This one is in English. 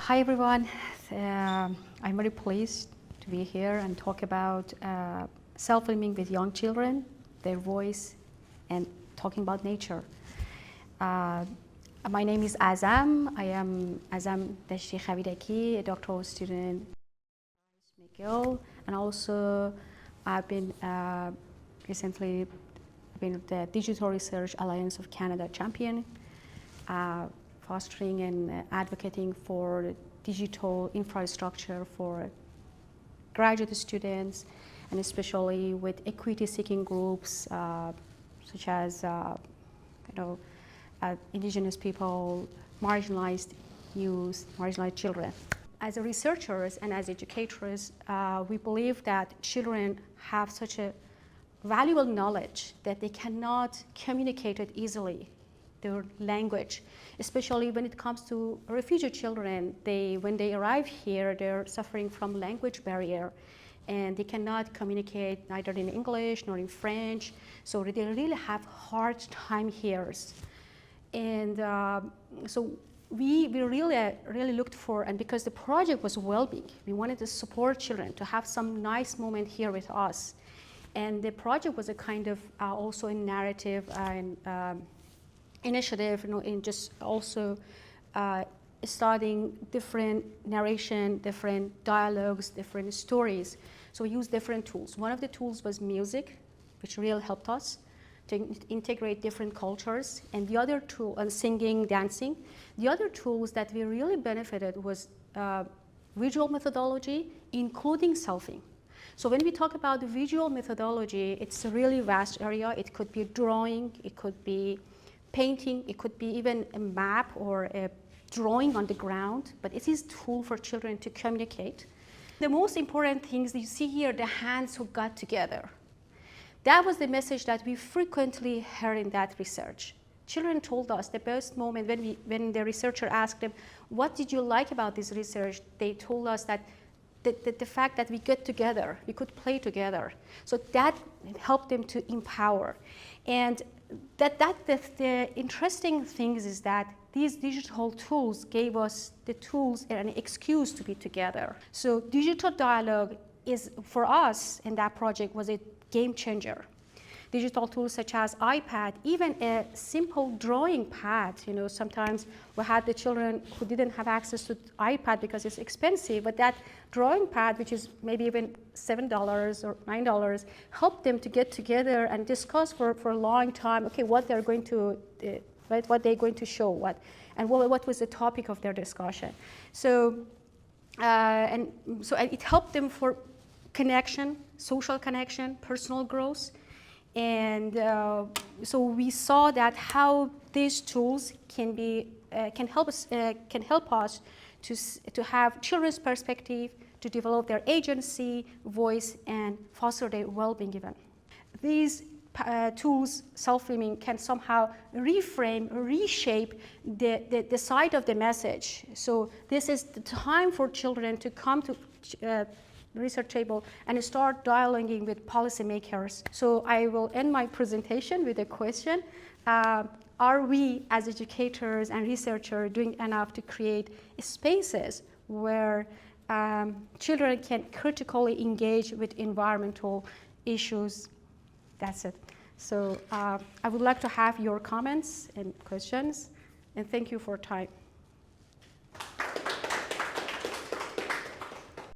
Hi everyone, I'm very pleased to be here and talk about self-filming with young children, their voice, and talking about nature. My name is Azam. I am Azam Dashti Khavidaki, a doctoral student at McGill, and also I've been recently been the Digital Research Alliance of Canada champion, fostering and advocating for digital infrastructure for graduate students, and especially with equity-seeking groups such as indigenous people, marginalized youth, marginalized children. As researchers and as educators, we believe that children have such a valuable knowledge that they cannot communicate it easily, their language, especially when it comes to refugee children. When they arrive here, they're suffering from language barrier, and they cannot communicate neither in English nor in French, so they really have hard time here. And so we really looked for, and because the project was well-being, we wanted to support children to have some nice moment here with us. And the project was a kind of also a narrative and initiative, in just also starting different narration, different dialogues, different stories. So we used different tools. One of the tools was music, which really helped us to integrate different cultures, and the other tool, and singing, dancing. The other tools that we really benefited was visual methodology, including selfing. So when we talk about the visual methodology, it's a really vast area. It could be drawing, it could be painting, it could be even a map or a drawing on the ground, but it is a tool for children to communicate. The most important things you see here, the hands who got together. That was the message that we frequently heard in that research. Children told us the best moment when the researcher asked them, what did you like about this research? They told us that the fact that we get together, we could play together. So that helped them to empower. And the interesting thing is that these digital tools gave us the tools and an excuse to be together. So digital dialogue is, for us in that project, was a game changer. Digital tools such as iPad, even a simple drawing pad. Sometimes we had the children who didn't have access to iPad because it's expensive, but that drawing pad, which is maybe even $7 or $9, helped them to get together and discuss for a long time, okay, what they're going to, what they're going to show, and what was the topic of their discussion. So, and it helped them for connection, social connection, personal growth. And so we saw that how these tools can help us to have children's perspective, to develop their agency, voice, and foster their well-being even. These tools, self-filming, can somehow reframe, reshape the side of the message. So this is the time for children to come to research table and start dialoguing with policymakers. So I will end my presentation with a question. Are we as educators and researchers doing enough to create spaces where children can critically engage with environmental issues? That's it. So I would like to have your comments and questions, and thank you for your time.